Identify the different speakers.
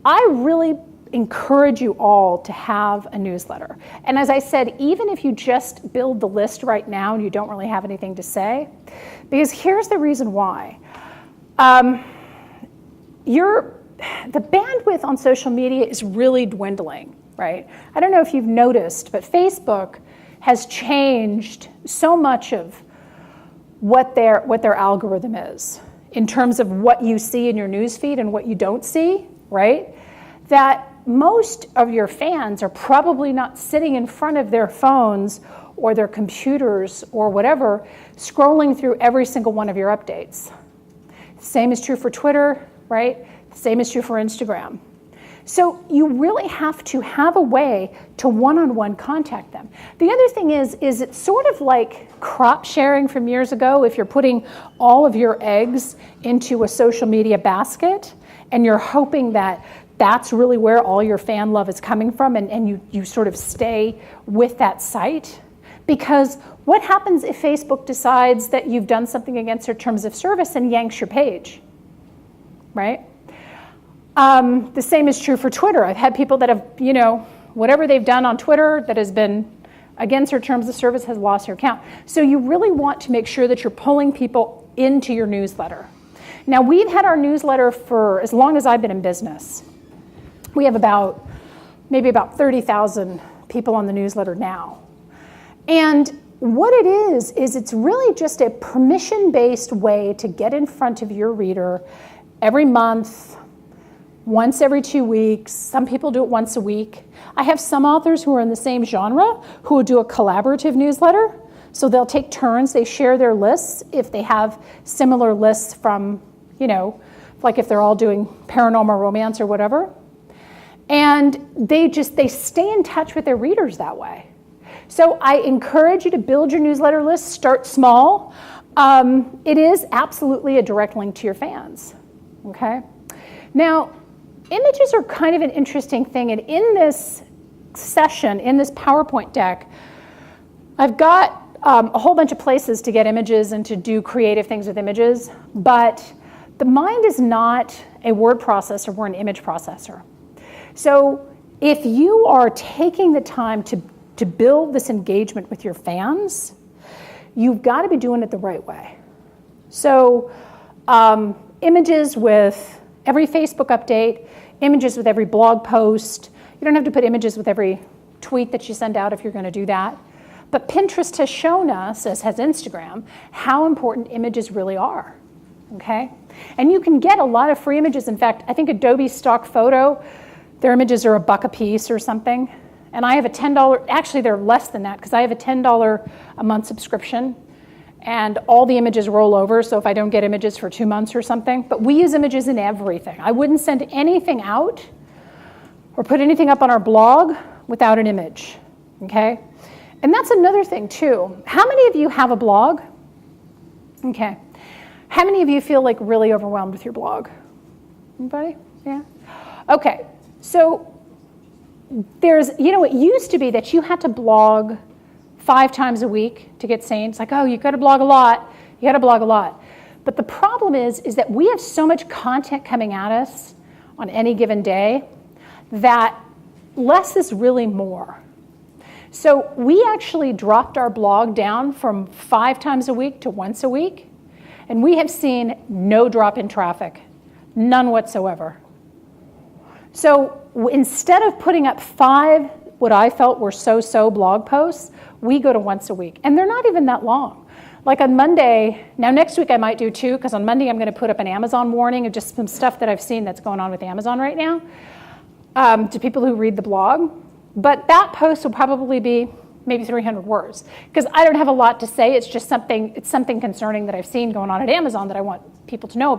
Speaker 1: I really encourage you all to have a newsletter. And as I said, even if you just build the list right now and you don't really have anything to say, because here's the reason why. The bandwidth on social media is really dwindling, right? I don't know if you've noticed, but Facebook has changed so much of what their algorithm is in terms of what you see in your newsfeed and what you don't see, right? That most of your fans are probably not sitting in front of their phones or their computers or whatever, scrolling through every single one of your updates. Same is true for Twitter, right? Same is true for Instagram. So you really have to have a way to one-on-one contact them. The other thing is it's sort of like crop sharing from years ago. If you're putting all of your eggs into a social media basket and you're hoping that that's really where all your fan love is coming from, and you sort of stay with that site. Because what happens if Facebook decides that you've done something against their terms of service and yanks your page, right? The same is true for Twitter. I've had people that have, whatever they've done on Twitter that has been against their terms of service has lost your account. So you really want to make sure that you're pulling people into your newsletter. Now, we've had our newsletter for as long as I've been in business. We have maybe about 30,000 people on the newsletter now. And what it is it's really just a permission-based way to get in front of your reader every month, once every 2 weeks. Some people do it once a week. I have some authors who are in the same genre who will do a collaborative newsletter. So they'll take turns, they share their lists if they have similar lists from, like if they're all doing paranormal romance or whatever. And they stay in touch with their readers that way. So I encourage you to build your newsletter list, start small. It is absolutely a direct link to your fans, okay? Now, images are kind of an interesting thing, and in this session, in this PowerPoint deck, I've got a whole bunch of places to get images and to do creative things with images, but the mind is not a word processor, we're an image processor. So if you are taking the time to build this engagement with your fans, you've got to be doing it the right way. So images with every Facebook update, images with every blog post. You don't have to put images with every tweet that you send out if you're going to do that. But Pinterest has shown us, as has Instagram, how important images really are, okay? And you can get a lot of free images. In fact, I think Adobe Stock Photo, their images are $1 a piece or something. And I have a $10, actually they're less than that because I have a $10 a month subscription and all the images roll over, so if I don't get images for 2 months or something. But we use images in everything. I wouldn't send anything out or put anything up on our blog without an image, okay? And that's another thing too. How many of you have a blog? Okay. How many of you feel like really overwhelmed with your blog? Anybody? Yeah? Okay. So there's, it used to be that you had to blog 5 times a week to get seen. It's like, oh, you got to blog a lot. You got to blog a lot. But the problem is that we have so much content coming at us on any given day that less is really more. So we actually dropped our blog down from 5 times a week to once a week, and we have seen no drop in traffic, none whatsoever. So instead of putting up 5 what I felt were so-so blog posts, we go to once a week. And they're not even that long. Like on Monday, now next week I might do 2, because on Monday I'm going to put up an Amazon warning of just some stuff that I've seen that's going on with Amazon right now to people who read the blog. But that post will probably be maybe 300 words, because I don't have a lot to say. It's just something concerning that I've seen going on at Amazon that I want people to know about.